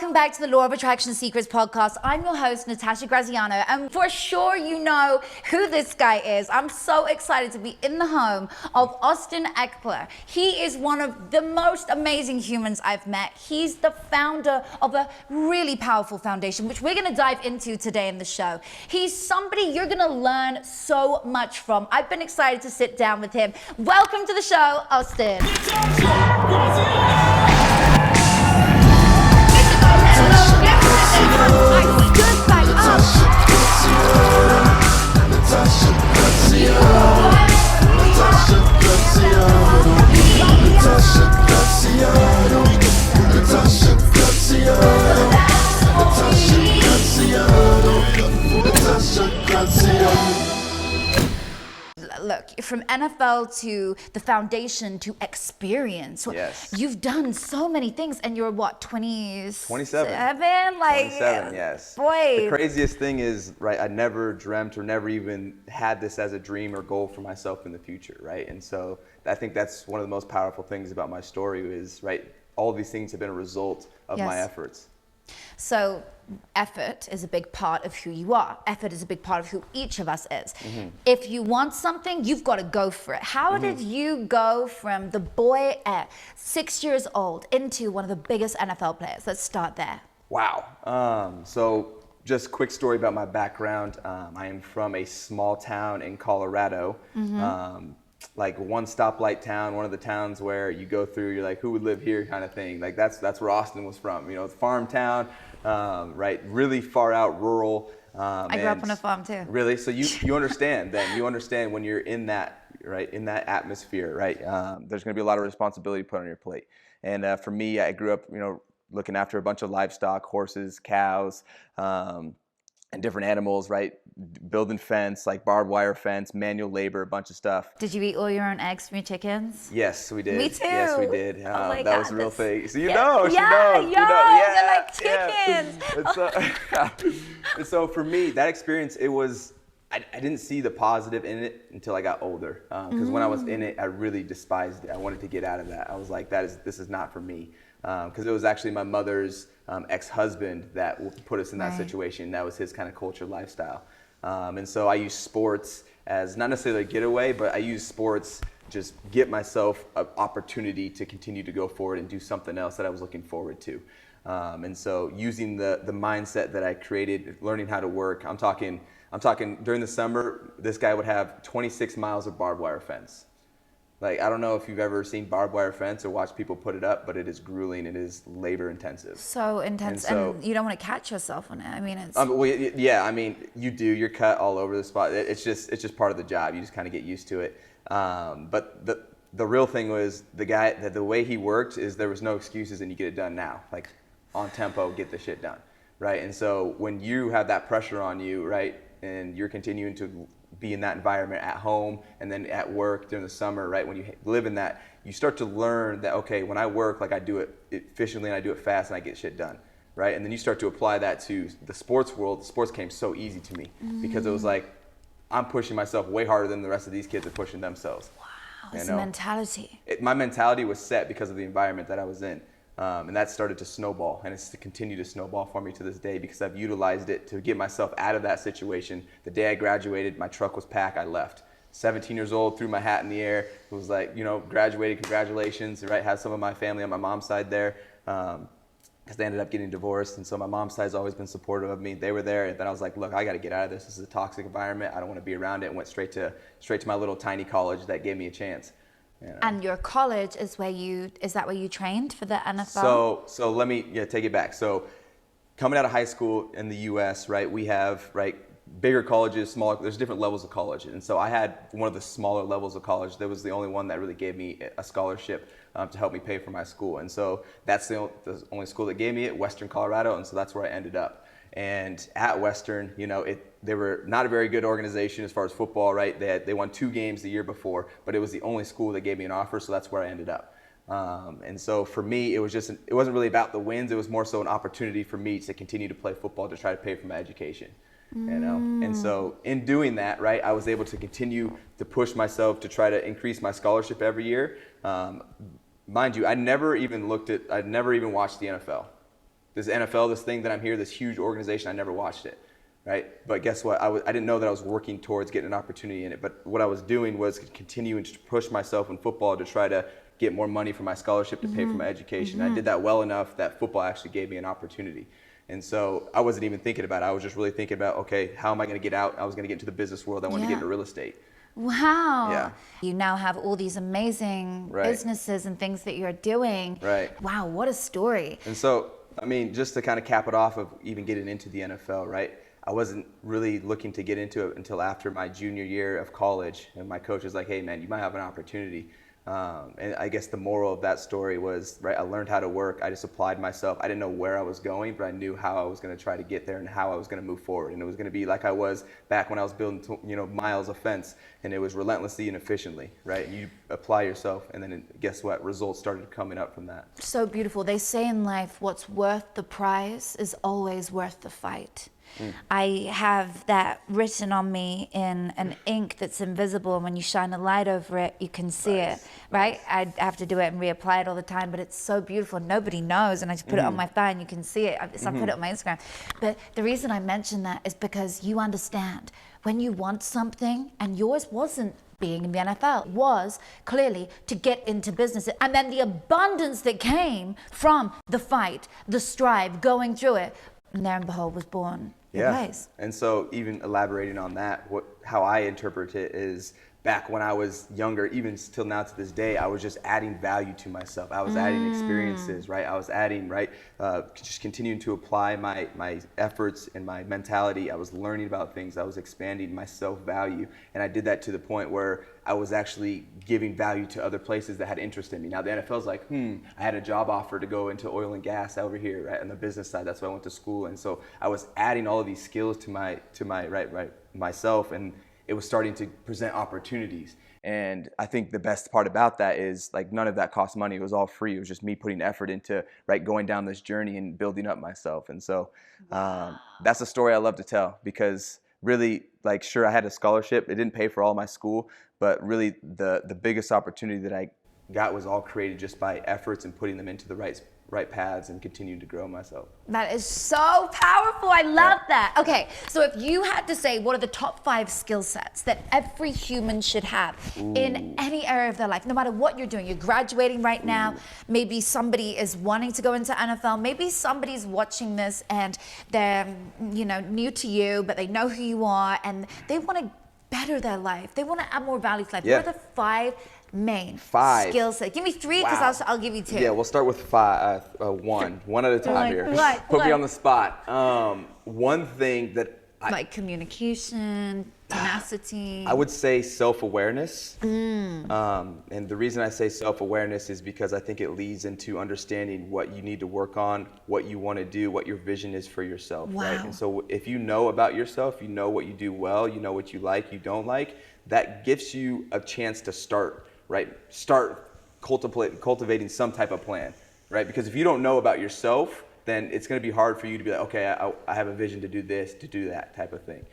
Welcome back to the Law of Attraction Secrets podcast. I'm your host, Natasha Graziano, and for sure you know who this guy is. I'm so excited to be in the home of Austin Ekeler. He is one of the most amazing humans I've met. He's the founder of a really powerful foundation, which we're gonna dive into today in the show. He's somebody you're gonna learn so much from. I've been excited to sit down with him. Welcome to the show, Austin. I stood back Look, from NFL to the foundation to experience. Yes. You've done so many things, and you're what, 27. 27? Like, 27, yes. Boy. The craziest thing is, right, I never dreamt or never even had this as a dream or goal for myself in the future, right? And so I think that's one of the most powerful things about my story is, right, all of these things have been a result of my efforts. So effort is a big part of who you are. Effort is a big part of who each of us is. If you want something, you've got to go for it. How did you go from the boy at 6 years old into one of the biggest NFL players? Let's start there. Wow. So just quick story about my background. I am from a small town in Colorado. Like one stoplight town, one of the towns where you go through, you're like, who would live here kind of thing. Like that's where Austin was from, you know, farm town, right? Really far out, rural. I grew up on a farm too. Really? So you understand then, you understand when you're in that, right, in that atmosphere, right? There's gonna be a lot of responsibility put on your plate. And for me, I grew up, you know, looking after a bunch of livestock, horses, cows, and different animals, right? Building fence, like barbed wire fence, manual labor, a bunch of stuff. Did you eat all your own eggs from your chickens? Yes, we did. Me too. Yes, we did. Oh my that God, was a real thing. So she they're knows. like chickens. And so for me, that experience, it was, I didn't see the positive in it until I got older. Because when I was in it, I really despised it. I wanted to get out of that. I was like, this is not for me. Because it was actually my mother's ex-husband that put us in that situation. That was his kind of culture, lifestyle. And so I use sports as not necessarily a getaway, but I use sports just get myself an opportunity to continue to go forward and do something else that I was looking forward to. And so using the mindset that I created, learning how to work, I'm talking during the summer, this guy would have 26 miles of barbed wire fence. Like, I don't know if you've ever seen barbed wire fence or watched people put it up, but it is grueling. It is labor intensive. So intense, and you don't want to catch yourself on it. I mean, it's. Well, yeah, I mean, you do. You're cut all over the spot. It's just part of the job. You just kind of get used to it. But the real thing was the way he worked is there was no excuses, and you get it done now. Like, on tempo, get the shit done, right? And so when you have that pressure on you, right, and you're continuing to be in that environment at home and then at work during the summer, right? When you live in that, you start to learn that, okay, when I work, like I do it efficiently and I do it fast and I get shit done, right? And then you start to apply that to the sports world. Sports came so easy to me because it was like, I'm pushing myself way harder than the rest of these kids are pushing themselves. Wow, it's a mentality. My mentality was set because of the environment that I was in. And that started to snowball, and it's to continue to snowball for me to this day because I've utilized it to get myself out of that situation. The day I graduated, my truck was packed, I left. 17 years old, threw my hat in the air. It was like, you know, graduated, congratulations, right? Had some of my family on my mom's side there because they ended up getting divorced, and so my mom's side's always been supportive of me. They were there, and then I was like, look, I got to get out of this. This is a toxic environment. I don't want to be around it, and went straight to my little tiny college that gave me a chance. You know. And your college is that where you trained for the NFL? So let me take it back. So coming out of high school in the US, right, we have, right, bigger colleges, smaller, there's different levels of college. And so I had one of the smaller levels of college. That was the only one that really gave me a scholarship to help me pay for my school. And so that's the only school that gave me it, Western Colorado, and so that's where I ended up. And at Western, you know, they were not a very good organization as far as football, right? They won 2 games the year before, but it was the only school that gave me an offer, so that's where I ended up. And so for me, it wasn't really about the wins. It was more so an opportunity for me to continue to play football to try to pay for my education, you know? And so in doing that, right, I was able to continue to push myself to try to increase my scholarship every year. Mind you, I'd never even watched the NFL. this NFL, this thing that I'm here, this huge organization, I never watched it, right? But guess what? I didn't know that I was working towards getting an opportunity in it. But what I was doing was continuing to push myself in football to try to get more money for my scholarship to pay for my education. I did that well enough that football actually gave me an opportunity. And so I wasn't even thinking about it. I was just really thinking about, okay, how am I going to get out? I was going to get into the business world. I wanted to get into real estate. Wow. Yeah. You now have all these amazing businesses and things that you're doing. Right. Wow, what a story. And so, I mean, just to kind of cap it off of even getting into the NFL, right? I wasn't really looking to get into it until after my junior year of college. And my coach was like, hey, man, you might have an opportunity. And I guess the moral of that story was, right, I learned how to work. I just applied myself. I didn't know where I was going, but I knew how I was going to try to get there and how I was going to move forward. And it was going to be like I was back when I was building, miles of fence, and it was relentlessly and efficiently, right? And you apply yourself, and then guess what? Results started coming up from that. So beautiful. They say in life, what's worth the prize is always worth the fight. I have that written on me in an ink that's invisible, and when you shine a light over it, you can see it, right? I have to do it and reapply it all the time, but it's so beautiful. Nobody knows, and I just put it on my phone, you can see it. So I put it on my Instagram. But the reason I mention that is because you understand when you want something, and yours wasn't being in the NFL, was clearly to get into business. And then the abundance that came from the fight, the strive, going through it, and there and behold was born. And so even elaborating on that, how I interpret it is back when I was younger, even still now to this day, I was just adding value to myself. I was adding experiences, right? I was adding, just continuing to apply my efforts and my mentality. I was learning about things. I was expanding my self-value. And I did that to the point where I was actually giving value to other places that had interest in me. Now the NFL's like, I had a job offer to go into oil and gas over here, right? On the business side, that's why I went to school. And so I was adding all of these skills to myself, and it was starting to present opportunities. And I think the best part about that is like none of that cost money. It was all free. It was just me putting effort into going down this journey and building up myself. And so that's a story I love to tell, because really, sure, I had a scholarship. It didn't pay for all my school, but really the biggest opportunity that I got was all created just by efforts and putting them into the right paths and continuing to grow myself. That is so powerful. I love that. Okay, so if you had to say what are the top 5 skill sets that every human should have in any area of their life, no matter what you're doing, you're graduating right now, maybe somebody is wanting to go into NFL, maybe somebody's watching this and they're new to you, but they know who you are and they want to better their life. They want to add more value to life. What are the 5 main skill set? Give me 3 because I'll give you 2. Yeah, we'll start with 5. One at a time here. Put me on the spot. One thing that communication, tenacity. I would say self-awareness. And the reason I say self-awareness is because I think it leads into understanding what you need to work on, what you want to do, what your vision is for yourself, right? And so if you know about yourself, you know what you do well, you know what you like, you don't like, that gives you a chance to start cultivating some type of plan, right? Because if you don't know about yourself, then it's going to be hard for you to be like, okay, I have a vision to do this, to do that type of thing.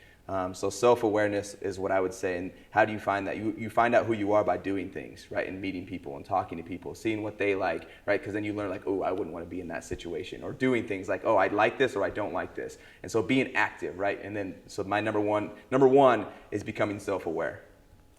So self-awareness is what I would say. And how do you find that? You find out who you are by doing things, right? And meeting people and talking to people, seeing what they like, right? Because then you learn oh, I wouldn't want to be in that situation. Or doing things like, oh, I like this or I don't like this. And so being active, right? And then, so my number one is becoming self-aware.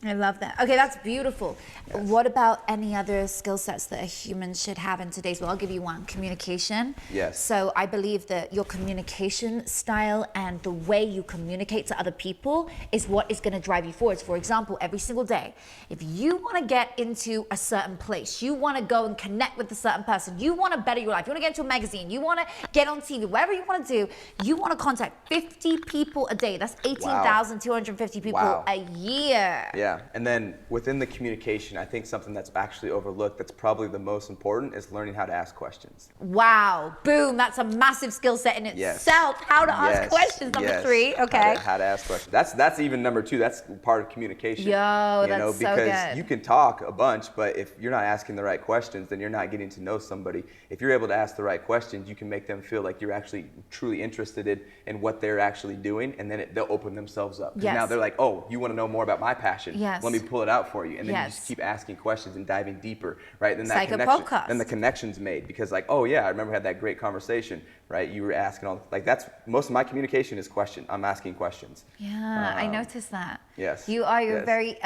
I love that. Okay, that's beautiful. Yes. What about any other skill sets that a human should have in today's world? I'll give you one. Communication. Yes. So I believe that your communication style and the way you communicate to other people is what is going to drive you forward. For example, every single day, if you want to get into a certain place, you want to go and connect with a certain person, you want to better your life, you want to get into a magazine, you want to get on TV, whatever you want to do, you want to contact 50 people a day. That's 18,250 people a year. Yeah. And then within the communication, I think something that's actually overlooked that's probably the most important is learning how to ask questions. Wow. Boom. That's a massive skill set in itself. How to ask questions, number 3. Okay. How to ask questions. That's even number 2. That's part of communication. That's so good. Because you can talk a bunch, but if you're not asking the right questions, then you're not getting to know somebody. If you're able to ask the right questions, you can make them feel like you're actually truly interested in what they're actually doing, and then they'll open themselves up. Yes. Now they're like, oh, you want to know more about my passion? Yes. Let me pull it out for you. And then you Yes. just keep asking questions and diving deeper, right? Then It's that like a connection, podcast. then the connection's made because like, oh yeah, I remember I had that great conversation, right? You were asking all, like that's, most of my communication is question. I'm asking questions. Yeah, I noticed that. Yes. You're Yes. very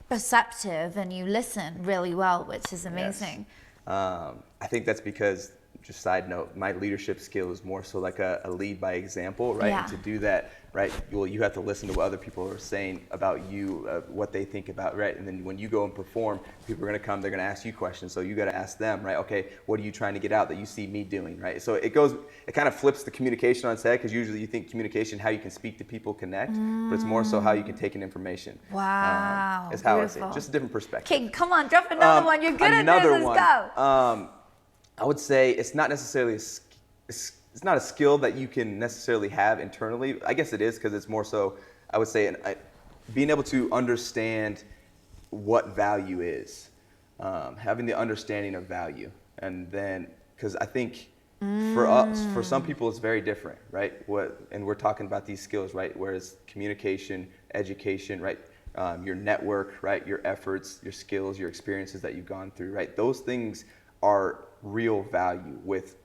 perceptive and you listen really well, which is amazing. Yes. I think that's because, just side note, my leadership skill is more so like a lead by example, right? Yeah. And to do that, right, you have to listen to what other people are saying about you, what they think about, right? And then when you go and perform, people are going to come, they're going to ask you questions. So you got to ask them, right? Okay, what are you trying to get out that you see me doing, right? So it kind of flips the communication on its head because usually you think communication, how you can speak to people, connect, but it's more so how you can take in information. Wow. Is how I say Beautiful. it. Just a different perspective. Okay, come on, drop another one. You're good at Another this. Let's one. go. I would say it's not necessarily it's not a skill that you can necessarily have internally. I guess it is because it's more so, I would say, being able to understand what value is, having the understanding of value. And then, because I think for us, for some people, it's very different, right? And we're talking about these skills, right? Whereas communication, education, right? Your network, right? Your efforts, your skills, your experiences that you've gone through, right? Those things are real value.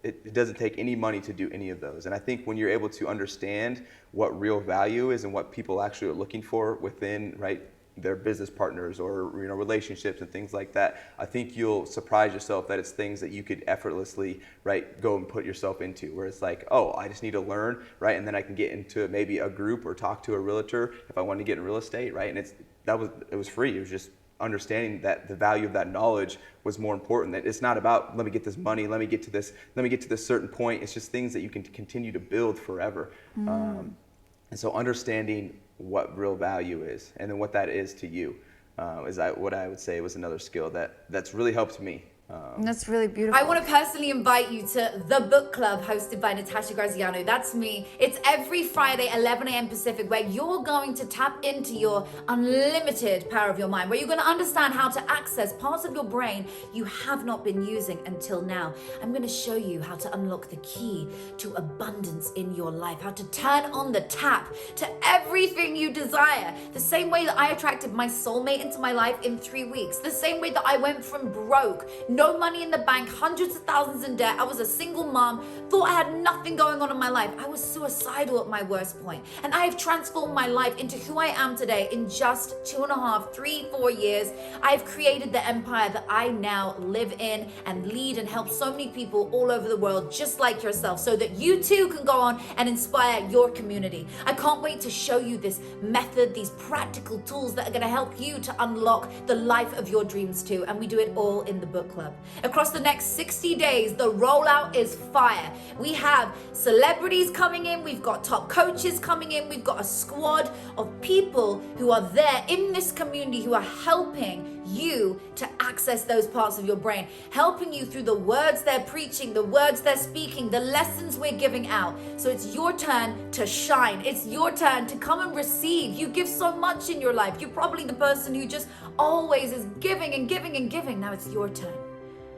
It doesn't take any money to do any of those. And I think when you're able to understand what real value is and what people actually are looking for within, right, their business partners or relationships and things like that, I think you'll surprise yourself that it's things that you could effortlessly, right, go and put yourself into, where it's like, oh, I just need to learn, right, and then I can get into maybe a group or talk to a realtor if I want to get in real estate, right, and it was free. It was just understanding that the value of that knowledge was more important. That it's not about, let me get this money, let me get to this certain point. It's just things that you can continue to build forever. And so understanding what real value is and then what that is to you is what I would say was another skill that's really helped me. That's really beautiful. I want to personally invite you to the book club hosted by Natasha Graziano. That's me. It's every Friday, 11 a.m. Pacific, where you're going to tap into your unlimited power of your mind, where you're going to understand how to access parts of your brain you have not been using until now. I'm going to show you how to unlock the key to abundance in your life, how to turn on the tap to everything you desire. The same way that I attracted my soulmate into my life in 3 weeks. The same way that I went from broke, no money in the bank, hundreds of thousands in debt. I was a single mom, thought I had nothing going on in my life. I was suicidal at my worst point. And I have transformed my life into who I am today in just 2.5, 3, 4 years. I've created the empire that I now live in and lead and help so many people all over the world, just like yourself, so that you too can go on and inspire your community. I can't wait to show you this method, these practical tools that are gonna help you to unlock the life of your dreams too. And we do it all in the book club. Across the next 60 days, the rollout is fire. We have celebrities coming in, we've got top coaches coming in, we've got a squad of people who are there in this community who are helping you to access those parts of your brain, helping you through the words they're preaching, the words they're speaking, the lessons we're giving out. So it's your turn to shine. It's your turn to come and receive. You give so much in your life. You're probably the person who just always is giving and giving and giving. Now it's your turn.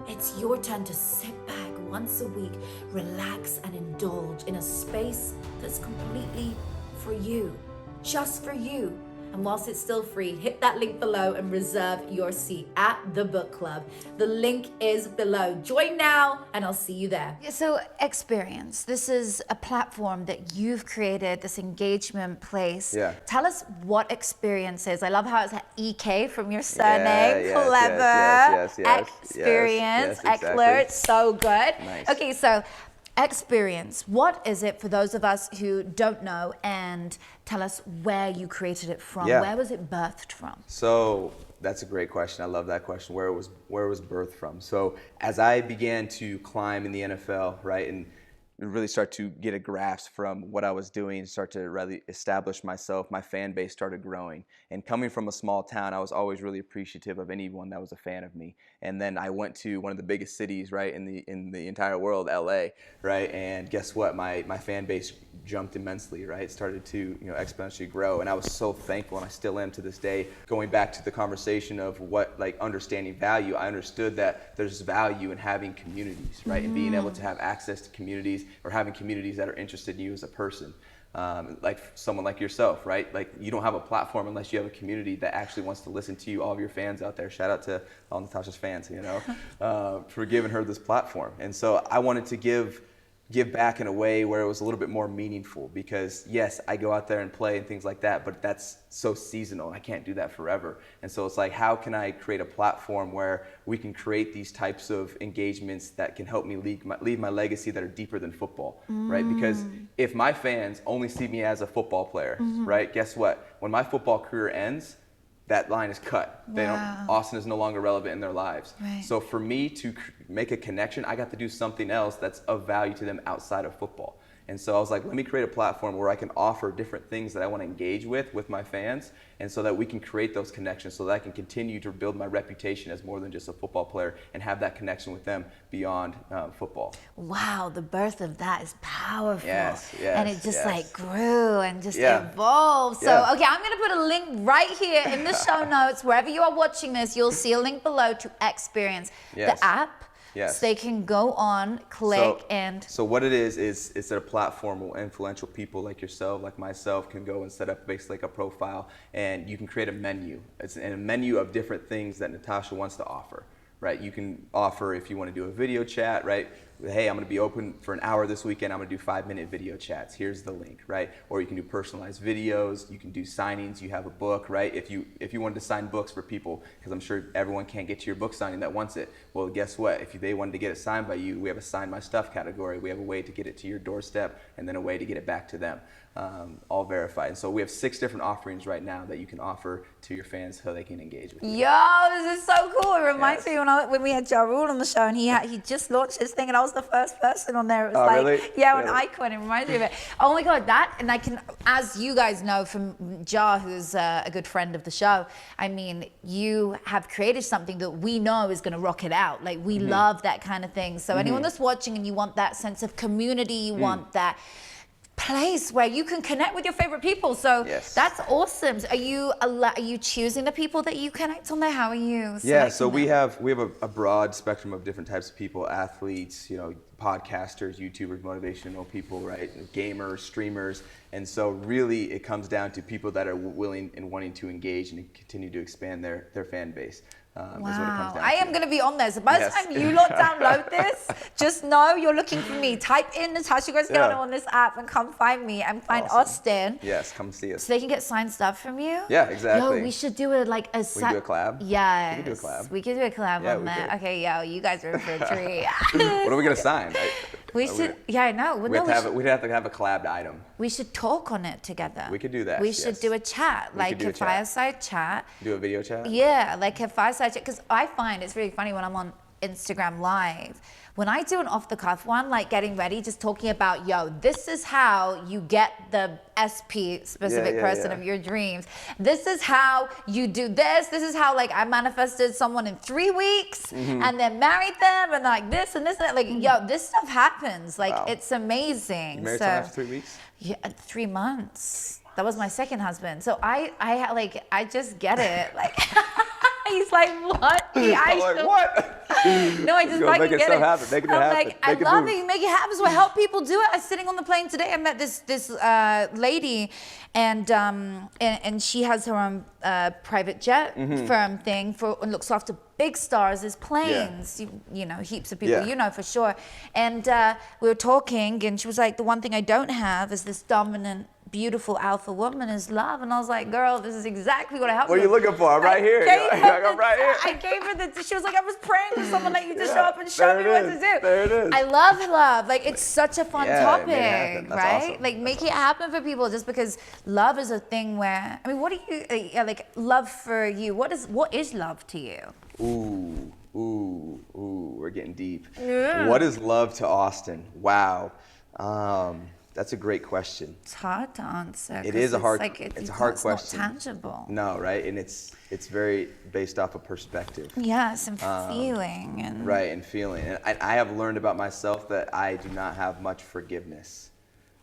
It's your turn to sit back once a week, relax and indulge in a space that's completely for you, just for you. And whilst it's still free, hit that link below and reserve your seat at the book club. The link is below. Join now and I'll see you there. So experience. This is a platform that you've created, this engagement place. Yeah. Tell us what experience is. I love how it's EK from your surname. Yes, Clever. yes, Experience. exactly. Ekeler. It's so good. Nice. Okay, so experience. What is it for those of us who don't know, and tell us where you created it from? Yeah. Where was it birthed from? So that's a great question. I love that question. Where it was birthed from. So as I began to climb in the NFL, right, and really start to get a grasp from what I was doing, start to really establish myself, my fan base started growing. And coming from a small town, I was always really appreciative of anyone that was a fan of me. And then I went to one of the biggest cities, right, in the entire world, LA, right? And guess what? My fan base jumped immensely, right? It started to exponentially grow. And I was so thankful, and I still am to this day. Going back to the conversation of what, like, understanding value, I understood that there's value in having communities, right? And being able to have access to communities or having communities that are interested in you as a person. Like someone like yourself, right? Like you don't have a platform unless you have a community that actually wants to listen to you. All of your fans out there, shout out to all Natasha's fans, for giving her this platform. And so I wanted to give back in a way where it was a little bit more meaningful, because yes, I go out there and play and things like that, but that's so seasonal. I can't do that forever. And so it's like, how can I create a platform where we can create these types of engagements that can help me leave my legacy that are deeper than football, right? Because if my fans only see me as a football player, right? Guess what? When my football career ends, that line is cut. Austin is no longer relevant in their lives. Right. So for me to make a connection, I got to do something else that's of value to them outside of football. And so I was like, let me create a platform where I can offer different things that I want to engage with my fans, and so that we can create those connections, so that I can continue to build my reputation as more than just a football player and have that connection with them beyond football. Wow, the birth of that is powerful. Yes, and it just yes. like grew and just Yeah. evolved. So, Yeah. okay, I'm going to put a link right here in the show notes. Wherever you are watching this, you'll see a link below to experience Yes. the app. Yes. So they can go on, click, and... So what it is it's a platform where influential people like yourself, like myself, can go and set up basically like a profile, and you can create a menu. It's a menu of different things that Natasha wants to offer, right? You can offer, if you want to do a video chat, right? Hey, I'm going to be open for an hour this weekend. I'm going to do 5-minute video chats. Here's the link, right? Or you can do personalized videos. You can do signings. You have a book, right? If you wanted to sign books for people, because I'm sure everyone can't get to your book signing that wants it. Well, guess what? If they wanted to get it signed by you, we have a Sign My Stuff category. We have a way to get it to your doorstep, and then a way to get it back to them, all verified. And so we have 6 different offerings right now that you can offer to your fans so they can engage with you. Yo, this is so cool. It reminds me when we had Ja Rule on the show, and he just launched his thing, and I was the first person on there. It was really? Yeah, an Really? icon. It reminds me of it. Oh my God, and I can, as you guys know from Ja, who's a good friend of the show, I mean, you have created something that we know is going to rock it out. Like, we love that kind of thing. So anyone that's watching and you want that sense of community, you want that place where you can connect with your favorite people. So Yes. that's awesome. So are you choosing the people that you connect on there? How are you? Yeah, so selecting we them? have a broad spectrum of different types of people: athletes, podcasters, YouTubers, motivational people, right? Gamers, streamers. And so really it comes down to people that are willing and wanting to engage and continue to expand their fan base. Is what it comes down I am to. going to be on there. So by the Yes. time you lot download this, just know you're looking for me. Type in Natasha Graziano Yeah. on this app and come find me and find Awesome. Austin. Yes, come see us. So they can get signed stuff from you? Yeah, exactly. Yo, we should do it like a... We can do a collab? Yes. We can do a collab. We could do a collab Yeah, on we there. could. Okay, yo, you guys are in for a treat. What are we gonna sign? We should... Yeah, I know. We'd have to have a collabed item. We should talk on it together. We could do that, We should yes. do a chat, We like could do a a chat. fireside chat. Do a video chat? Yeah, like a fireside chat. Because I find it's really funny when I'm on Instagram Live. When I do an off-the-cuff one, like getting ready, just talking about, yo, this is how you get the SP, specific person of your dreams. This is how you do this. This is how, like, I manifested someone in 3 weeks and then married them and like this and this and that. Like, yo, this stuff happens. Like, Wow. it's amazing. You married someone after 3 weeks? Yeah, 3 months. That was my second husband. So I just get it. Like, he's like, what? I'm like, what? No, I just Go fucking make it get stuff it. happen. Make it I'm happen. like, I Make it love move. it. You make it happen. So I help people do it. I was sitting on the plane today. I met this lady, and she has her own private jet firm thing and looks after big stars as planes. You know, heaps of people. Yeah. You know for sure. And we were talking, and she was like, the one thing I don't have is this dominant, beautiful alpha woman is love. And I was like, girl, this is exactly what I have. What are you looking for? I'm right here. I'm right here. I gave her she was like, I was praying for someone like you to show up and show me what to do. There it is. I love love. Like, it's such a fun Yeah, topic, make it happen. That's right? awesome. Like, make it happen for people, just because love is a thing where, I mean, what do you, like, love for you? What is love to you? Ooh, we're getting deep. Yeah. What is love to Austin? Wow. That's a great question. It's hard to answer. It is a hard, it's a hard it's question. not tangible. No, right? And it's very based off of perspective. Yes, and feeling. And Right, and feeling. And I have learned about myself that I do not have much forgiveness.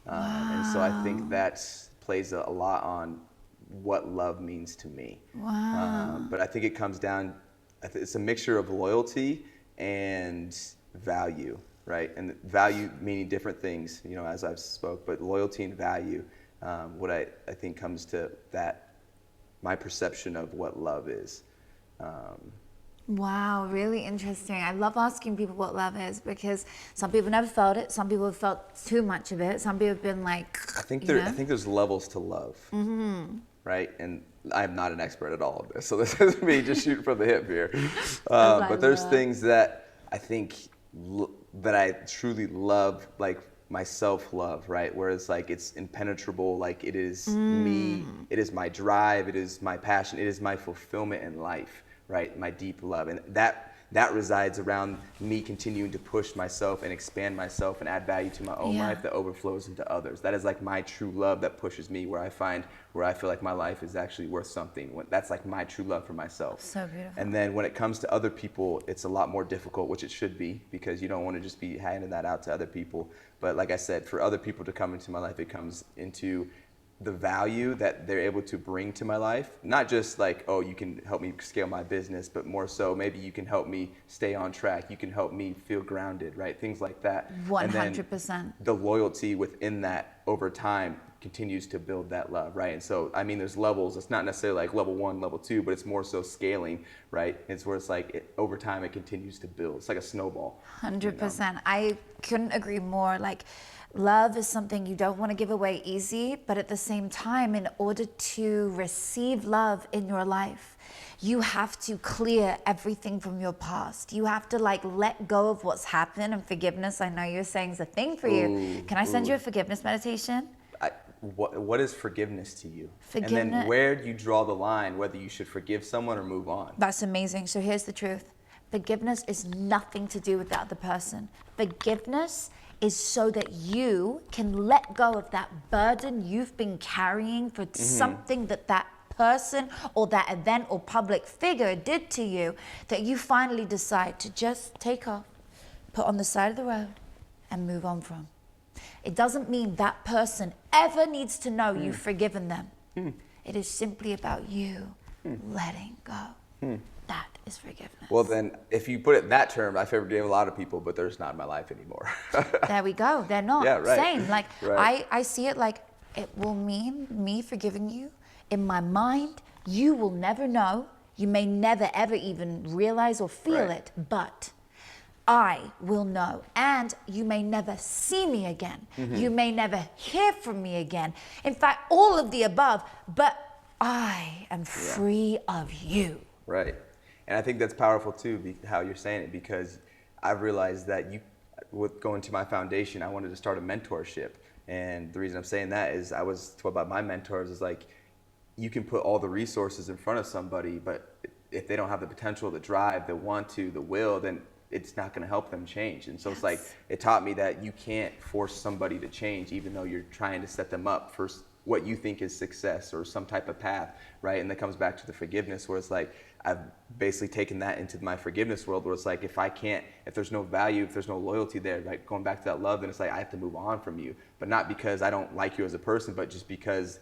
And so I think that plays a lot on what love means to me. Wow. But I think it comes down, it's a mixture of loyalty and value. right? And value meaning different things, you know, as I've spoke, but loyalty and value, what I think comes to that, my perception of what love is. Wow, really interesting. I love asking people what love is because some people never felt it. Some people have felt too much of it. Some people have been like, I think you know? I think there's levels to love, right? And I'm not an expert at all of this, so this is me just shooting from the hip here. But there's things that I think that I truly love, like my self-love, right? Where it's like it's impenetrable, like it is me, it is my drive, it is my passion, it is my fulfillment in life, right? My deep love, and that resides around me continuing to push myself and expand myself and add value to my own life that overflows into others. That is like my true love that pushes me where I feel like my life is actually worth something. That's like my true love for myself. So beautiful. And then when it comes to other people, it's a lot more difficult, which it should be, because you don't want to just be handing that out to other people. But like I said, for other people to come into my life, it comes into the value that they're able to bring to my life. Not just like, oh, you can help me scale my business, but more so maybe you can help me stay on track. You can help me feel grounded, right? Things like that. 100%. The loyalty within that over time continues to build that love, right? And so, I mean, there's levels. It's not necessarily like level 1, level 2, but it's more so scaling, right? It's where it's like over time it continues to build. It's like a snowball. 100%. You know? I couldn't agree more. Like, love is something you don't want to give away easy, but at the same time, in order to receive love in your life, you have to clear everything from your past. You have to like let go of what's happened, and forgiveness, I know you're saying, is a thing for you. Can I send you a forgiveness meditation? What is forgiveness to you? Forgiveness. And then where do you draw the line, whether you should forgive someone or move on? That's amazing. So here's the truth. Forgiveness is nothing to do with the other person. Forgiveness is so that you can let go of that burden you've been carrying for something that person or that event or public figure did to you, that you finally decide to just take off, put on the side of the road, and move on from. It doesn't mean that person ever needs to know you've forgiven them. It is simply about you letting go. That is forgiveness. Well, then, if you put it in that term, I forgive a lot of people, but they're just not in my life anymore. There we go. They're not. Yeah, right. Same. Like, Right. I see it like it will mean me forgiving you. In my mind, you will never know. You may never, ever even realize or feel Right. it, but I will know. And you may never see me again. You may never hear from me again. In fact, all of the above, but I am free of you. Right. And I think that's powerful too, how you're saying it, because I've realized that with going to my foundation, I wanted to start a mentorship. And the reason I'm saying that is I was told by my mentors is like, you can put all the resources in front of somebody, but if they don't have the potential, the drive, the want to, the will, then it's not going to help them change. And so it's like, it taught me that you can't force somebody to change, even though you're trying to set them up for what you think is success or some type of path, right? And that comes back to the forgiveness, where it's like, I've basically taken that into my forgiveness world, where it's like, if there's no value, if there's no loyalty there, right? Going back to that love, then it's like, I have to move on from you. But not because I don't like you as a person, but just because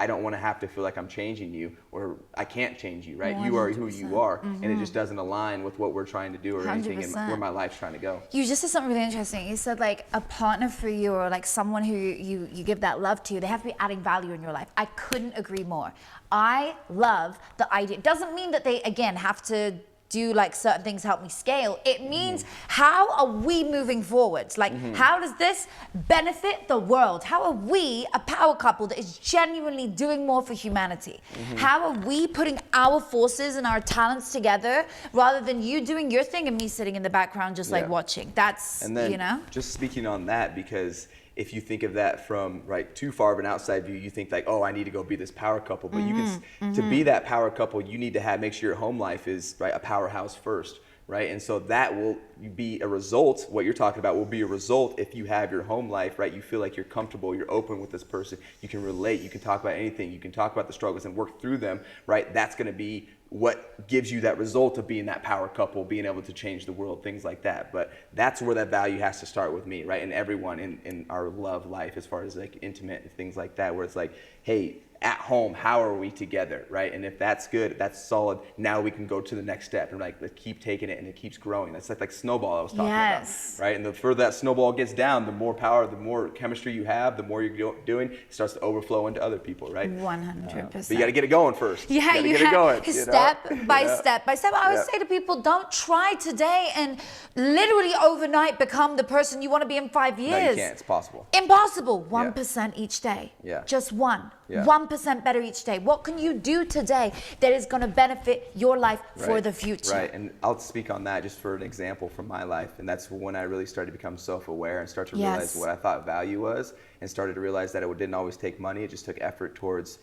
I don't want to have to feel like I'm changing you, or I can't change you, right? 100%. You are who you are, and it just doesn't align with what we're trying to do or anything in where my life's trying to go. You just said something really interesting. You said like a partner for you, or like someone who you give that love to, they have to be adding value in your life. I couldn't agree more. I love the idea. It doesn't mean that they, again, have to do like certain things to help me scale. It means how are we moving forwards? Like how does this benefit the world? How are we a power couple that is genuinely doing more for humanity? How are we putting our forces and our talents together rather than you doing your thing and me sitting in the background just like watching? That's, and then, you know? Just speaking on that, because if you think of that from too far of an outside view, you think like, oh, I need to go be this power couple. But you can, to be that power couple, you need to make sure your home life is a powerhouse first, right? And so that will be a result. What you're talking about will be a result if you have your home life, right? You feel like you're comfortable, you're open with this person, you can relate, you can talk about anything, you can talk about the struggles and work through them, right? That's going to be what gives you that result of being that power couple, being able to change the world, things like that. But that's where that value has to start with me, right? And everyone in our love life, as far as like intimate and things like that, where it's like, hey, at home, how are we together, right? And if that's good, that's solid, now we can go to the next step and like let's keep taking it, and it keeps growing. That's like snowball I was talking about, right? And the further that snowball gets down, the more power, the more chemistry you have, the more you're doing, it starts to overflow into other people, right? 100%. But you got to get it going first. Yeah, you have get it going, step by step by step. I always say to people, don't try today and literally overnight become the person you want to be in 5 years. No, you can't. It's possible. Impossible. 1% each day. Yeah. Just one. Yeah. 1% better each day. What can you do today that is going to benefit your life for the future? Right, and I'll speak on that just for an example from my life. And that's when I really started to become self-aware and start to realize what I thought value was, and started to realize that it didn't always take money. It just took effort towards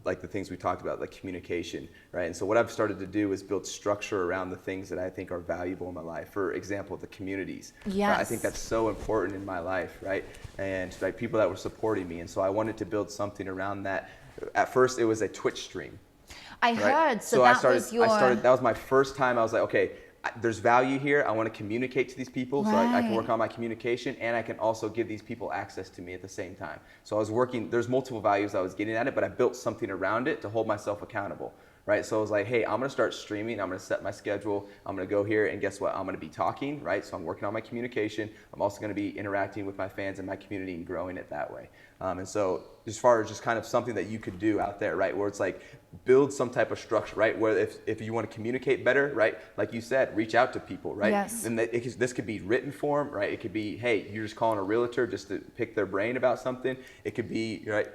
like the things we talked about, like communication, right? And so what I've started to do is build structure around the things that I think are valuable in my life. For example, the communities. Yes. Right? I think that's so important in my life, right? And like people that were supporting me. And so I wanted to build something around that. At first, it was a Twitch stream. I heard. So that was your... that was my first time. I was like, okay, there's value here. I want to communicate to these people, so I can work on my communication, and I can also give these people access to me at the same time. So I was working, there's multiple values I was getting at it, but I built something around it to hold myself accountable, right? So I was like, hey, I'm going to start streaming. I'm going to set my schedule. I'm going to go here, and guess what? I'm going to be talking, right? So I'm working on my communication. I'm also going to be interacting with my fans and my community and growing it that way. And so as far as just kind of something that you could do out there, right, where it's like build some type of structure, right, where if you want to communicate better, right, like you said, reach out to people, right? Yes. And this could be written form, right? It could be, hey, you're just calling a realtor just to pick their brain about something. It could be, right,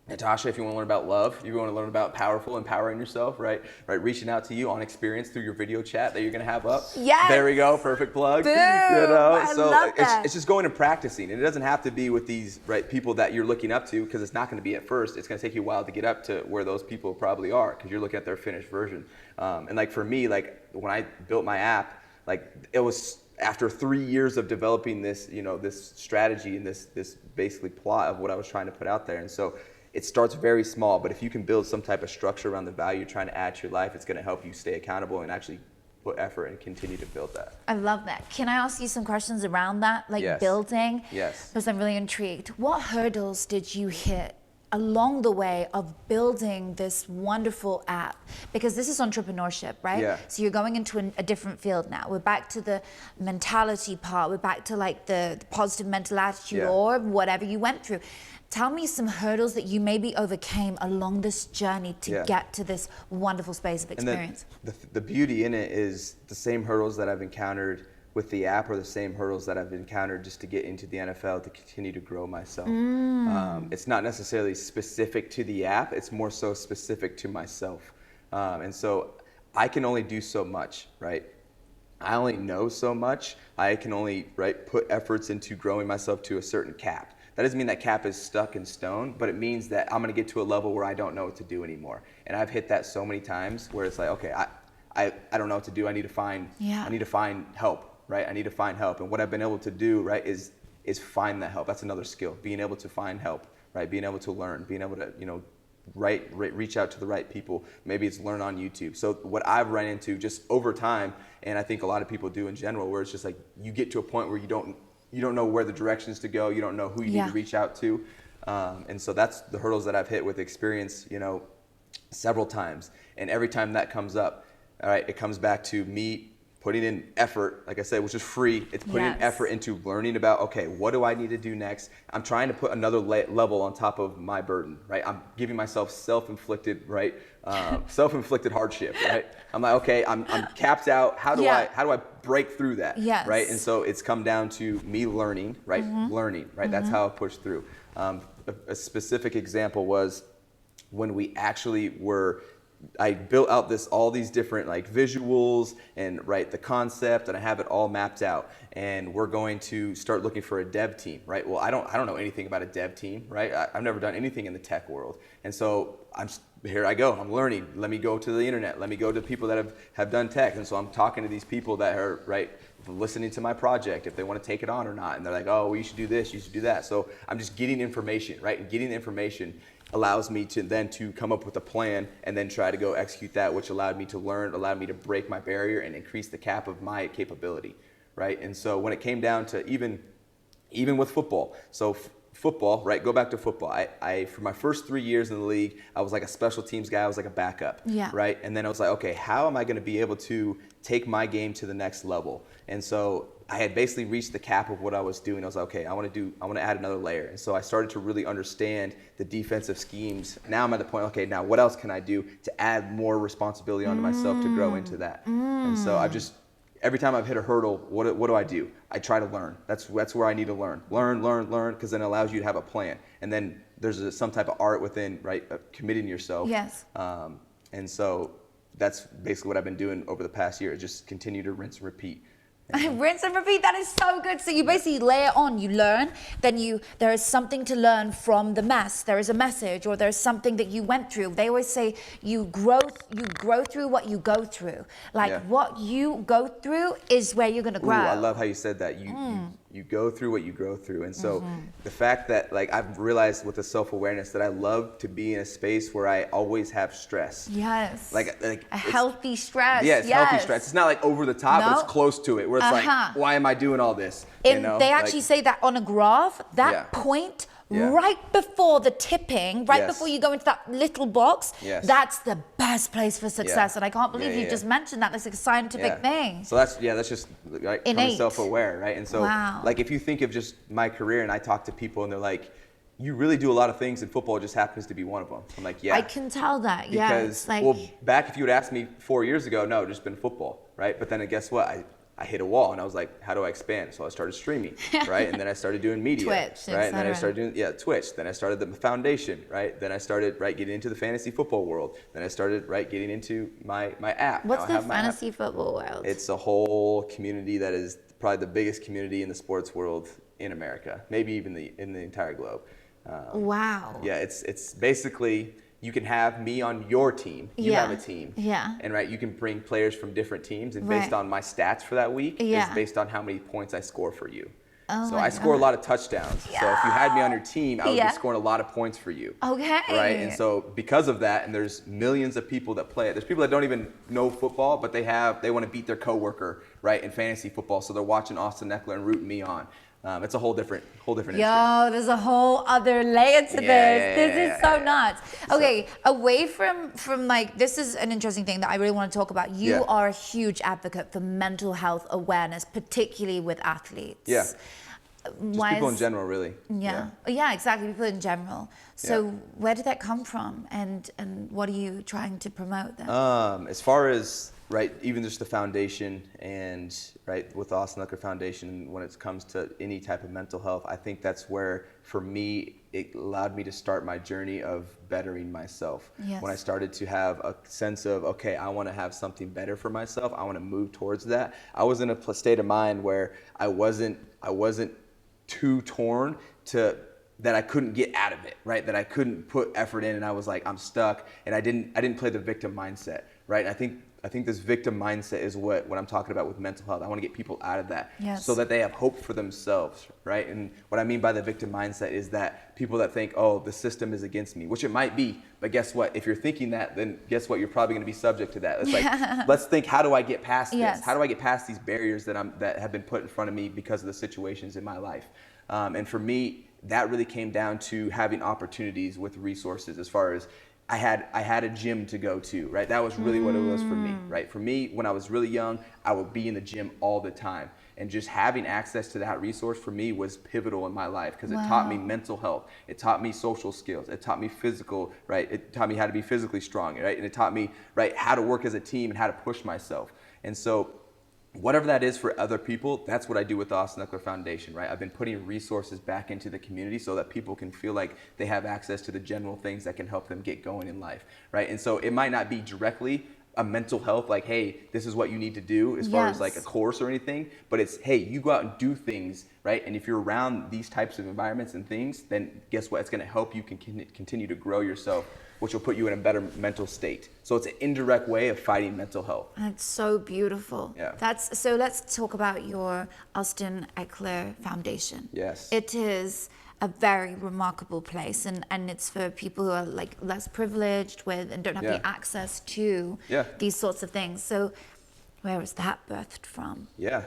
Natasha, if you want to learn about love, you want to learn about empowering yourself, right? Reaching out to you on experience through your video chat that you're going to have up. Yes. There we go. Perfect plug. Boom. I love that. It's just going and practicing. And it doesn't have to be with these people that you're looking up to, because it's not going to be at first. It's going to take you a while to get up to where those people probably are, because you're looking at their finished version. And like for me, like when I built my app, like it was after 3 years of developing this, this strategy and this basically plot of what I was trying to put out there. And so it starts very small, but if you can build some type of structure around the value you're trying to add to your life, it's going to help you stay accountable and actually put effort and continue to build that. I love that. Can I ask you some questions around that, like building? Yes. Because I'm really intrigued. What hurdles did you hit along the way of building this wonderful app? Because this is entrepreneurship, right? Yeah. So you're going into a different field now. We're back to the mentality part. We're back to like the positive mental attitude or whatever you went through. Tell me some hurdles that you maybe overcame along this journey to get to this wonderful space of experience. And the beauty in it is the same hurdles that I've encountered with the app are the same hurdles that I've encountered just to get into the NFL, to continue to grow myself. It's not necessarily specific to the app, it's more so specific to myself. And so I can only do so much, right? I only know so much. I can only put efforts into growing myself to a certain cap. That doesn't mean that cap is stuck in stone, but it means that I'm gonna get to a level where I don't know what to do anymore. And I've hit that so many times where it's like, okay, I don't know what to do. I need to find help, right? I need to find help. And what I've been able to do, right, is find that help. That's another skill, being able to find help, right? Being able to learn, being able to, reach out to the right people. Maybe it's learn on YouTube. So what I've run into just over time, and I think a lot of people do in general, where it's just like you get to a point where you don't know where the directions to go. You don't know who you need to reach out to. And so that's the hurdles that I've hit with experience, several times. And every time that comes up, all right, it comes back to me putting in effort, like I said, which is free. It's putting in effort into learning about, okay, what do I need to do next? I'm trying to put another level on top of my burden, right? I'm giving myself self-inflicted, self-inflicted hardship, right? I'm like, okay, I'm capped out. How do I break through that, right? And so it's come down to me learning, right? Learning, right? That's how I push through. A specific example was when we actually I built out all these different visuals and the concept, and I have it all mapped out, and we're going to start looking for a dev team, right? Well, I don't know anything about a dev team, right? I've never done anything in the tech world, and so here I go. I'm learning. Let me go to the internet. Let me go to people that have done tech, and so I'm talking to these people that are listening to my project, if they want to take it on or not, and they're like, oh, well, you should do this, you should do that. So I'm just getting information, right? And getting the information. allows me to then to come up with a plan and then try to go execute that, which allowed me to learn, allowed me to break my barrier and increase the cap of my capability, right? And so when it came down to even with football, so football, right? Go back to football. I for my first 3 years in the league, I was like a special teams guy. I was like a backup, right? And then I was like, okay, how am I going to be able to take my game to the next level? And so I had basically reached the cap of what I was doing. I was like, okay, I want to add another layer. And so I started to really understand the defensive schemes. Now I'm at the point, okay, now what else can I do to add more responsibility onto myself to grow into that? And so every time I've hit a hurdle, what do? I try to learn. That's where I need to learn, because then it allows you to have a plan. And then there's some type of art within, right, committing yourself. Yes. And so that's basically what I've been doing over the past year, just continue to rinse and repeat. Rinse and repeat. That is so good. So you basically layer on, you learn, then there is something to learn from the mess. There is a message, or there's something that you went through. They always say you grow through what you go through. Like what you go through is where you're gonna grow. Ooh, I love how you said that. You go through what you grow through. And so the fact that, like, I've realized with the self-awareness that I love to be in a space where I always have stress. Yes. Like a healthy stress. Yeah, it's healthy stress. It's not like over the top, but it's close to it, where it's like, why am I doing all this? They actually say that on a graph, that point right before the tipping, before you go into that little box, that's the best place for success. And I can't believe you just mentioned that. That's like a scientific thing. So that's just like becoming self-aware, right? And so like if you think of just my career, and I talk to people and they're like, you really do a lot of things, and football just happens to be one of them. I'm like, yeah. I can tell that, because, well, back if you would ask me 4 years ago, no, just been football, right? But then guess what? I hit a wall, and I was like, how do I expand? So I started streaming, right? And then I started doing media, Twitch, right? And then I started doing, Twitch. Then I started the foundation, right? Then I started, getting into the fantasy football world. Then I started, getting into my app. What's the fantasy football world? It's a whole community that is probably the biggest community in the sports world in America, maybe even in the entire globe. Wow. Yeah, it's basically, you can have me on your team. You have a team. Yeah. And you can bring players from different teams, and based on my stats for that week, is based on how many points I score for you. Oh so I score a lot of touchdowns. Yeah. So if you had me on your team, I would be scoring a lot of points for you. Okay. Right? And so because of that, and there's millions of people that play it. There's people that don't even know football, but they want to beat their coworker, right, in fantasy football. So they're watching Austin Ekeler and rooting me on. It's a whole different industry. Yo, there's a whole other layer to this. This is so nuts. Okay, away from like, this is an interesting thing that I really want to talk about. You are a huge advocate for mental health awareness, particularly with athletes. Yeah. Just people in general, really. Yeah, exactly. People in general. So where did that come from, and what are you trying to promote then? As far as even just the foundation, and with the Austin Ekeler Foundation, when it comes to any type of mental health, I think that's where, for me, it allowed me to start my journey of bettering myself. Yes. When I started to have a sense of, okay, I want to have something better for myself. I want to move towards that. I was in a state of mind where I wasn't too torn that I couldn't get out of it, right? That I couldn't put effort in, and I was like, I'm stuck, and I didn't play the victim mindset, right? I think this victim mindset is what I'm talking about with mental health. I want to get people out of that so that they have hope for themselves, right? And what I mean by the victim mindset is that people that think, oh, the system is against me, which it might be, but guess what? If you're thinking that, then guess what? You're probably going to be subject to that. It's like, let's think, how do I get past this? How do I get past these barriers that have been put in front of me because of the situations in my life? And for me, that really came down to having opportunities with resources. As far as I had a gym to go to, right? That was really what it was for me, right? For me, when I was really young, I would be in the gym all the time. And just having access to that resource for me was pivotal in my life, because it taught me mental health. It taught me social skills. It taught me physical, right? It taught me how to be physically strong, right? And it taught me, how to work as a team and how to push myself. And so whatever that is for other people, that's what I do with the Austin Ekeler Foundation, right? I've been putting resources back into the community so that people can feel like they have access to the general things that can help them get going in life, right? And so it might not be directly a mental health, like, hey, this is what you need to do as far as like a course or anything, but it's, hey, you go out and do things, right? And if you're around these types of environments and things, then guess what? It's going to help you continue to grow yourself, which will put you in a better mental state. So it's an indirect way of fighting mental health. That's so beautiful. Yeah. So let's talk about your Austin Ekeler Foundation. Yes. It is a very remarkable place, and it's for people who are like less privileged with and don't have the access to these sorts of things. So where was that birthed from? Yeah,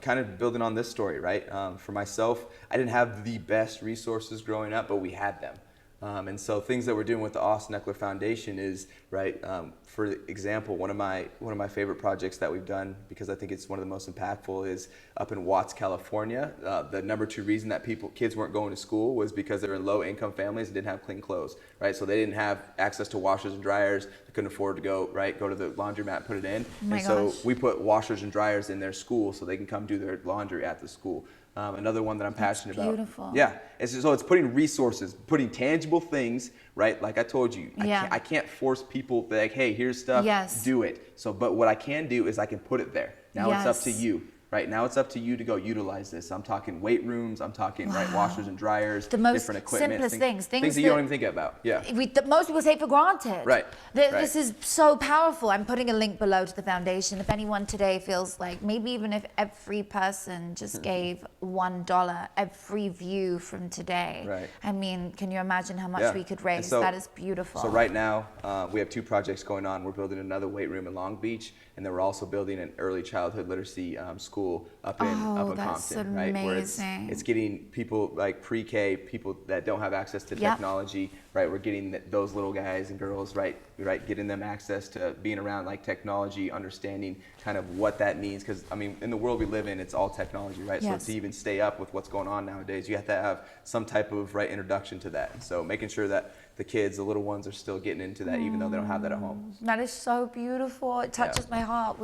kind of building on this story, right? For myself, I didn't have the best resources growing up, but we had them. And so things that we're doing with the Austin Ekeler Foundation is, right, for example, one of my favorite projects that we've done, because I think it's one of the most impactful, is up in Watts, California. The number 2 reason that kids weren't going to school was because they were in low income families and didn't have clean clothes, right? So they didn't have access to washers and dryers. They couldn't afford to go to the laundromat, put it in. So we put washers and dryers in their school so they can come do their laundry at the school. Another one that I'm passionate about. Beautiful. Yeah, it's putting resources, putting tangible things, right? Like I told you, I can't force people like, hey, here's stuff, do it. So, but what I can do is I can put it there. Now it's up to you. Right now, it's up to you to go utilize this. I'm talking weight rooms. I'm talking washers and dryers, the most different equipment, simplest things that you don't even think about. Yeah, most people take for granted. Right. This is so powerful. I'm putting a link below to the foundation. If anyone today feels like maybe even if every person just gave $1, every view from today. Right. I mean, can you imagine how much we could raise? That is beautiful. So right now, we have 2 projects going on. We're building another weight room in Long Beach, and then we're also building an early childhood literacy school up in Compton, right? Where it's getting people like pre-K, people that don't have access to technology, right? We're getting those little guys and girls, right, getting them access to being around like technology, understanding kind of what that means. Because I mean, in the world we live in, it's all technology, right? So to even stay up with what's going on nowadays, you have to have some type of introduction to that. And so making sure that the kids, the little ones, are still getting into that, even though they don't have that at home. That is so beautiful. It touches my heart.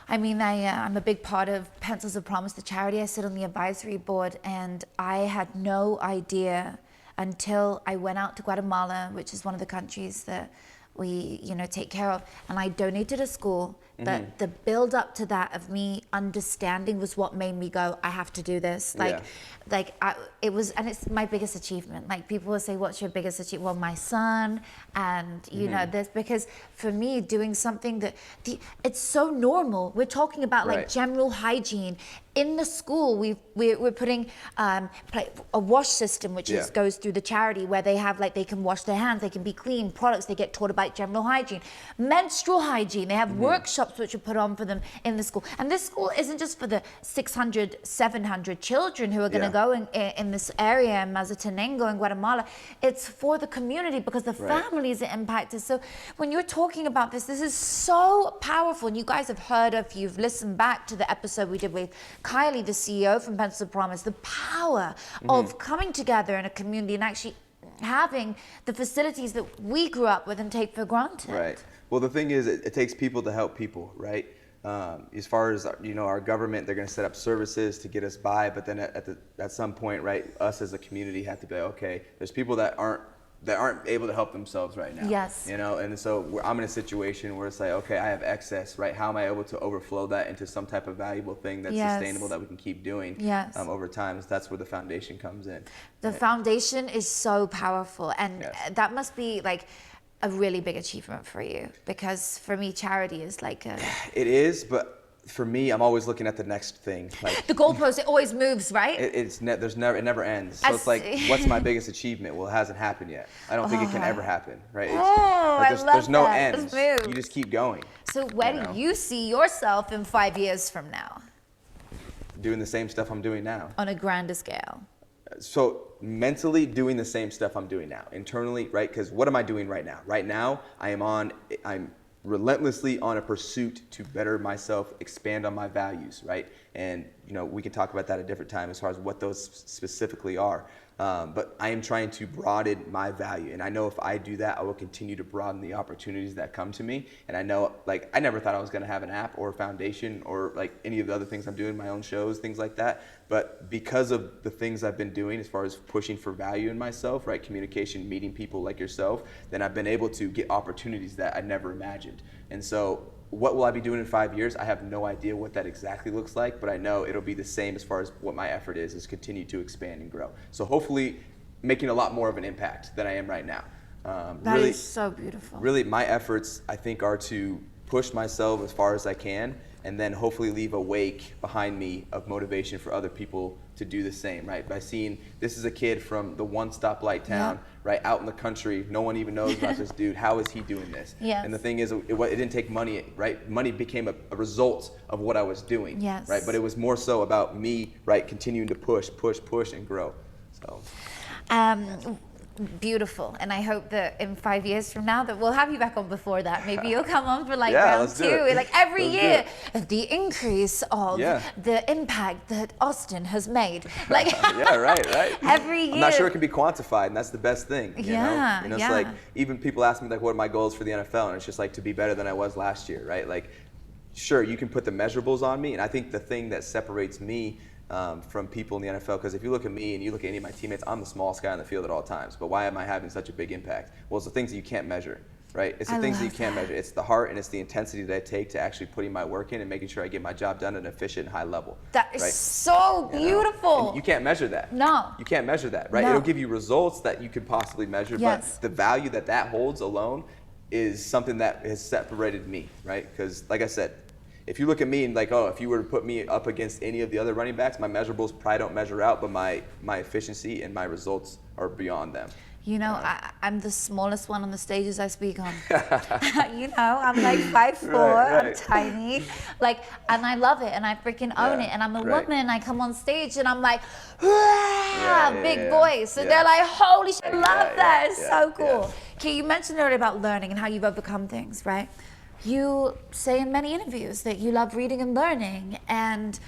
I mean, I'm a big part of Pencils of Promise, the charity. I sit on the advisory board, and I had no idea until I went out to Guatemala, which is one of the countries that we, take care of, and I donated a school. But the build up to that of me understanding was what made me go, I have to do this. It was, and it's my biggest achievement. Like people will say, what's your biggest achievement? Well, my son, and this, because for me, doing something that it's so normal. We're talking about like general hygiene. In the school, we're putting a wash system, which goes through the charity, where they have they can wash their hands, they can be clean products. They get taught about general hygiene, menstrual hygiene. They have workshops which are put on for them in the school. And this school isn't just for the 600, 700 children who are going to go in this area in Mazatenango in Guatemala. It's for the community because the families are impacted. So when you're talking about this is so powerful. And you guys have heard, if you've listened back to the episode we did with Kylie, the CEO from Pencils of Promise, the power of coming together in a community and actually having the facilities that we grew up with and take for granted. Right. Well, the thing is, it takes people to help people, right? As far as our government, they're going to set up services to get us by, but then at some point, right, us as a community have to be okay. There's people that aren't able to help themselves right now. Yes. And so I'm in a situation where it's like, okay, I have excess, right? How am I able to overflow that into some type of valuable thing that's sustainable that we can keep doing over time? So that's where the foundation comes in. The foundation is so powerful, and that must be like a really big achievement for you, because for me, charity is like a... It is, but for me, I'm always looking at the next thing. Like the goalpost, it always moves, right? It never ends. So it's like, what's my biggest achievement? Well, it hasn't happened yet. I don't think it can ever happen, right? There's no end. You just keep going. So where do you see yourself in 5 years from now? Doing the same stuff I'm doing now. On a grander scale. So mentally doing the same stuff I'm doing now. Internally, right? Because what am I doing right now? Right now, I'm relentlessly on a pursuit to better myself, expand on my values, right? And we can talk about that at a different time as far as what those specifically are. But I am trying to broaden my value, and I know if I do that, I will continue to broaden the opportunities that come to me. And I know, I never thought I was going to have an app or a foundation or any of the other things I'm doing, my own shows, things like that. But because of the things I've been doing as far as pushing for value in myself, right, communication, meeting people like yourself, then I've been able to get opportunities that I never imagined. And so what will I be doing in 5 years? I have no idea what that exactly looks like, but I know it'll be the same as far as what my effort is continue to expand and grow. So hopefully making a lot more of an impact than I am right now. That is so beautiful. Really, my efforts, I think, are to push myself as far as I can and then hopefully leave a wake behind me of motivation for other people to do the same, right? By seeing this is a kid from the one stoplight town, right, out in the country, no one even knows about this dude. How is he doing this? Yes. And the thing is, it didn't take money, right? Money became a result of what I was doing, yes. right? But it was more so about me, right, continuing to push, and grow. So. Beautiful, and I hope that in 5 years from now that we'll have you back on before that. Maybe you'll come on for like round 2, like every year, the increase of the impact that Austin has made. Like right. Every year. I'm not sure it can be quantified, and that's the best thing. You know, it's like even people ask me like, what are my goals for the NFL, and it's just like to be better than I was last year, right? Like, sure, you can put the measurables on me, and I think the thing that separates me from people in the NFL, because if you look at me and you look at any of my teammates, I'm the smallest guy on the field at all times. But why am I having such a big impact? Well, it's the things that you can't measure, right? It's the things that you can't measure. It's the heart and it's the intensity that I take to actually putting my work in and making sure I get my job done at an efficient, high level. That is so beautiful. And you can't measure that. No. You can't measure that, right? No. It'll give you results that you could possibly measure, but the value that that holds alone is something that has separated me, right? Because like I said, if you look at me and like, oh, if you were to put me up against any of the other running backs, my measurables probably don't measure out, but my efficiency and my results are beyond them. You know, I'm the smallest one on the stages I speak on. You know, I'm like 5'4", I'm tiny. Like, and I love it, and I freaking own it. And I'm a woman, and I come on stage, and I'm like, big voice. And they're like, holy shit, love that. It's so cool. Okay, you mentioned earlier about learning and how you've overcome things, right? You say in many interviews that you love reading and learning and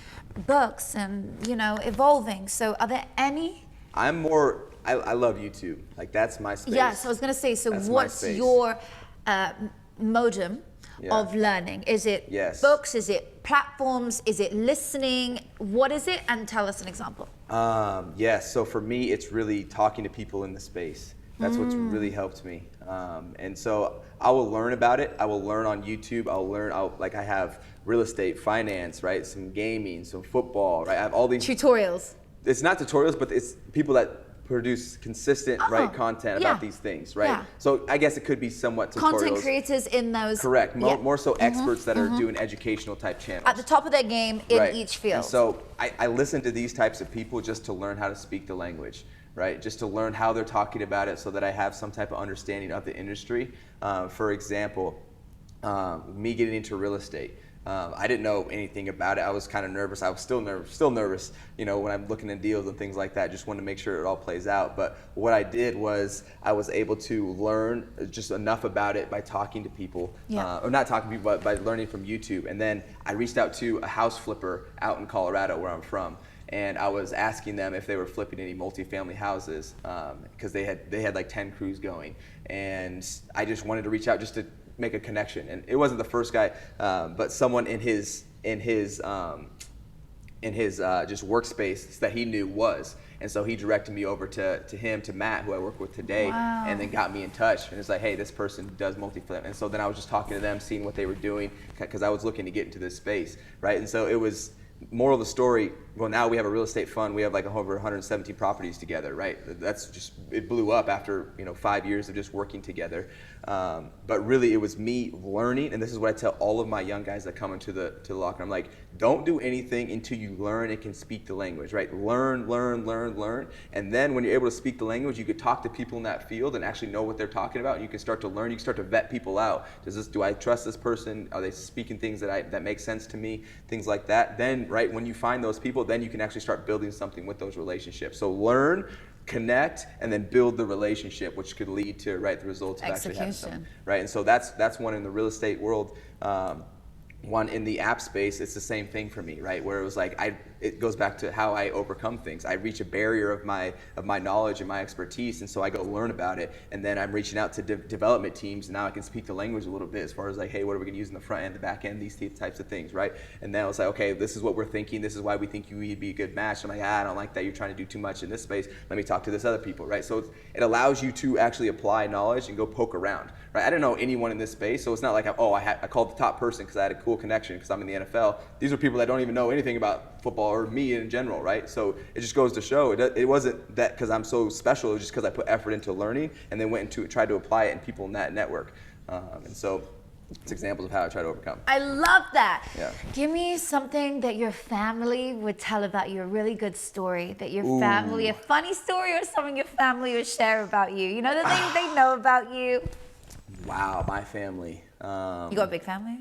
books and, you know, evolving. So are there any? I love YouTube. Like, that's my space. Yes, I was going to say, so what's your modem of learning? Is it books? Is it platforms? Is it listening? What is it? And tell us an example. Yes, so for me, it's really talking to people in the space. That's what's really helped me. And so I will learn about it. I will learn on YouTube. Like I have real estate, finance, right? Some gaming, some football, right? I have all these tutorials. It's not tutorials, but it's people that produce consistent, right, content about these things, right? Yeah. So I guess it could be somewhat tutorials. Content creators in those. Correct. More so experts that are doing educational type channels. At the top of their game in each field. And so I listen to these types of people just to learn how to speak the language. Right, just to learn how they're talking about it so that I have some type of understanding of the industry. For example, me getting into real estate. I didn't know anything about it. I was kind of nervous. I was still nervous, you know, when I'm looking at deals and things like that. Just wanted to make sure it all plays out. But what I did was I was able to learn just enough about it by talking to people, or not talking to people, but by learning from YouTube. And then I reached out to a house flipper out in Colorado, where I'm from. And I was asking them if they were flipping any multifamily houses, because they had like 10 crews going, and I just wanted to reach out just to make a connection. And it wasn't the first guy, but someone in his just workspace that he knew was. And so he directed me over to him, to Matt, who I work with today, and then got me in touch. And it's like, hey, this person does multi-flip. And so then I was just talking to them, seeing what they were doing, because I was looking to get into this space, right? And so it was. Moral of the story, well, now we have a real estate fund. We have like over 117 properties together, right? That's just, it blew up after, 5 years of just working together. But really it was me learning, and this is what I tell all of my young guys that come into the locker room. I'm like, don't do anything until you learn and can speak the language, right? Learn. And then when you're able to speak the language, you could talk to people in that field and actually know what they're talking about. And you can start to learn, you can start to vet people out. Do I trust this person? Are they speaking things that make sense to me? Things like that. Then, right, when you find those people, then you can actually start building something with those relationships. So learn, connect, and then build the relationship, which could lead to the results of actually having something, right? And so that's one in the real estate world. One in the app space, it's the same thing for me, right? Where it was like, it goes back to how I overcome things. I reach a barrier of my knowledge and my expertise, and so I go learn about it, and then I'm reaching out to development teams, and now I can speak the language a little bit as far as like, hey, what are we gonna use in the front end, the back end, these types of things, right? And then I was like, okay, this is what we're thinking, this is why we think you would be a good match. I'm like, I don't like that, you're trying to do too much in this space, let me talk to this other people, right? So it allows you to actually apply knowledge and go poke around, right? I didn't know anyone in this space, so it's not like, I called the top person because I had a cool connection because I'm in the NFL. These are people that don't even know anything about football or me in general, right? So it just goes to show, it wasn't that because I'm so special, it was just because I put effort into learning and then went into tried to apply it in people in that network. And so It's examples of how I try to overcome. I love that. Yeah. Give me something that your family would tell about you, a really good story that your family, a funny story or something your family would share about you. You know, the things they know about you. Wow, my family. You got a big family?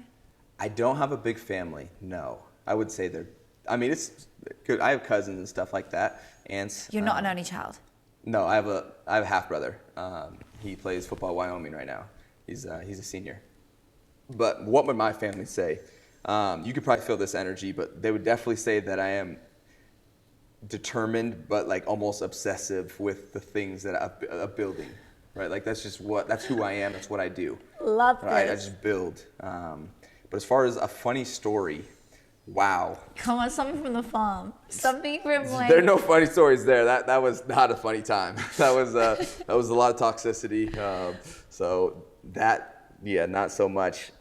I don't have a big family, no. I would say it's good. I have cousins and stuff like that, aunts. You're not an only child? No, I have a half brother. He plays football at Wyoming right now. He's a senior. But what would my family say? You could probably feel this energy, but they would definitely say that I am determined, but like almost obsessive with the things that I'm building, right? Like that's who I am. That's what I do. Love this. I just build. But as far as a funny story, wow. Come on, something from the farm. Something from like. There are no funny stories there. That was not a funny time. That was a lot of toxicity. So that. Yeah, not so much.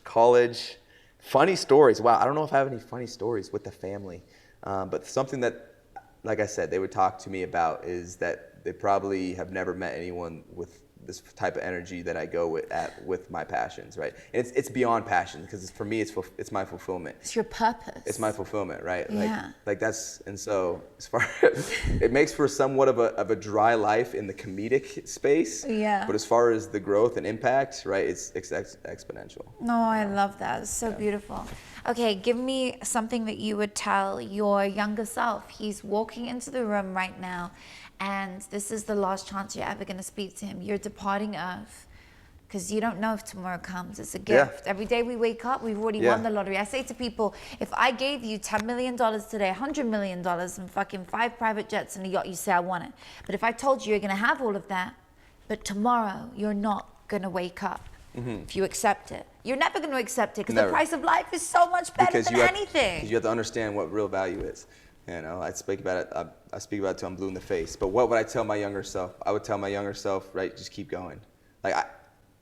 College, funny stories. Wow, I don't know if I have any funny stories with the family. But something that, like I said, they would talk to me about is that they probably have never met anyone with this type of energy that I go with my passions, right? And it's beyond passion because for me, it's my fulfillment. It's your purpose. It's my fulfillment, right? Yeah. Like that's, and so as far as, it makes for somewhat of a dry life in the comedic space. Yeah. But as far as the growth and impact, right, it's exponential. No, I love that. It's so beautiful. Okay, give me something that you would tell your younger self. He's walking into the room right now, and this is the last chance you're ever going to speak to him. You're departing Earth because you don't know if tomorrow comes. It's a gift. Every day we wake up, we've already won the lottery. I say to people, if I gave you $10 million today, $100 million, and fucking 5 private jets and a yacht, you say I want it. But if I told you you're going to have all of that, but tomorrow you're not going to wake up. If you accept it, you're never going to accept it because the price of life is so much better than anything. Because you have to understand what real value is. You know, I speak about it. I speak about it till I'm blue in the face. But what would I tell my younger self? I would tell my younger self, right, just keep going. Like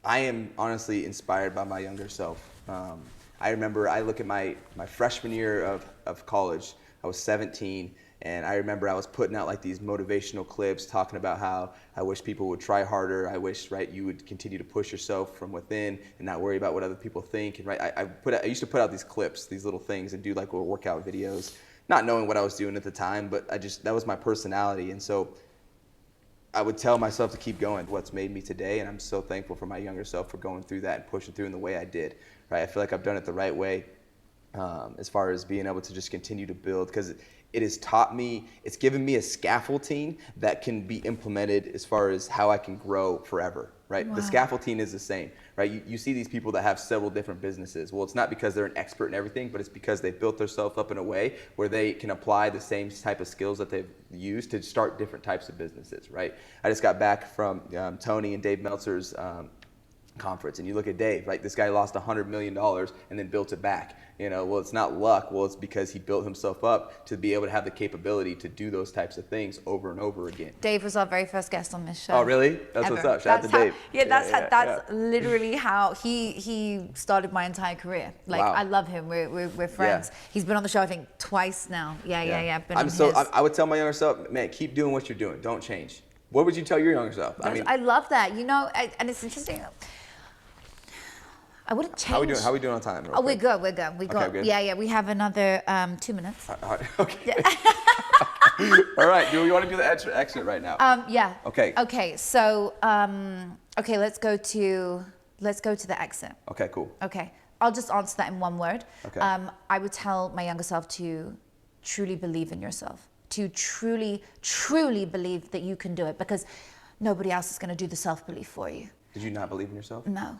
I am honestly inspired by my younger self. I remember I look at my freshman year of college. I was 17. And I remember I was putting out like these motivational clips talking about how I wish people would try harder. I wish, right, you would continue to push yourself from within and not worry about what other people think. And right, I used to put out these clips, these little things, and do like little workout videos, not knowing what I was doing at the time, but that was my personality. And so I would tell myself to keep going. What's made me today, and I'm so thankful for my younger self for going through that and pushing through in the way I did. Right, I feel like I've done it the right way, as far as being able to just continue to build, because it has taught me, it's given me a scaffolding that can be implemented as far as how I can grow forever, right? Wow. The scaffolding is the same, right? You see these people that have several different businesses. Well, it's not because they're an expert in everything, but it's because they've built themselves up in a way where they can apply the same type of skills that they've used to start different types of businesses, right? I just got back from Tony and Dave Meltzer's conference, and you look at Dave, right? This guy lost $100 million and then built it back. You know, well, it's not luck. Well, it's because he built himself up to be able to have the capability to do those types of things over and over again. Dave was our very first guest on this show. Oh, really? That's what's up. Shout out to Dave. Yeah, that's literally how he started my entire career. Like, wow. I love him. We're friends. Yeah. He's been on the show, I think, twice now. Yeah. I would tell my younger self, man, keep doing what you're doing. Don't change. What would you tell your younger self? I love that. You know, and it's interesting. I wouldn't change. How are we doing on time? We're good. We got. Yeah. We have another 2 minutes. Okay. All right. Do we want to do the exit right now? Yeah. Okay. Okay. So, let's go to the exit. Okay. Cool. Okay. I'll just answer that in one word. Okay. I would tell my younger self to truly believe in yourself, to truly believe that you can do it, because nobody else is going to do the self-belief for you. Did you not believe in yourself? No.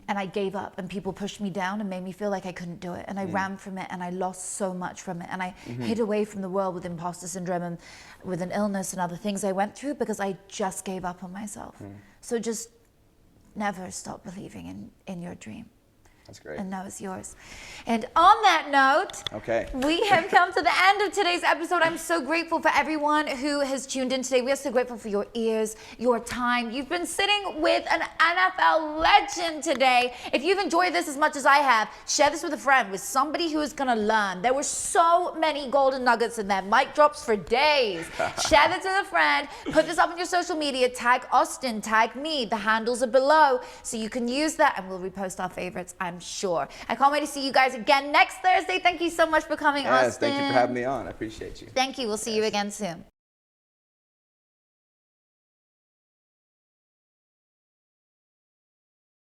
And I gave up, and people pushed me down and made me feel like I couldn't do it. And I ran from it, and I lost so much from it. And I hid away from the world with imposter syndrome and with an illness and other things I went through because I just gave up on myself. So just never stop believing in your dream. That's great. And now it's yours. And on that note, Okay. we have come to the end of today's episode. I'm so grateful for everyone who has tuned in today. We are so grateful for your ears, your time. You've been sitting with an NFL legend today. If you've enjoyed this as much as I have, share this with a friend, with somebody who is going to learn. There were so many golden nuggets in there. Mic drops for days. Share this with a friend. Put this up on your social media. Tag Austin, tag me. The handles are below, so you can use that, and we'll repost our favorites, I'm sure. I can't wait to see you guys again next Thursday. Thank you so much for coming, Yes, Austin. thank you for having me on. I appreciate you. Thank you. We'll see you again soon.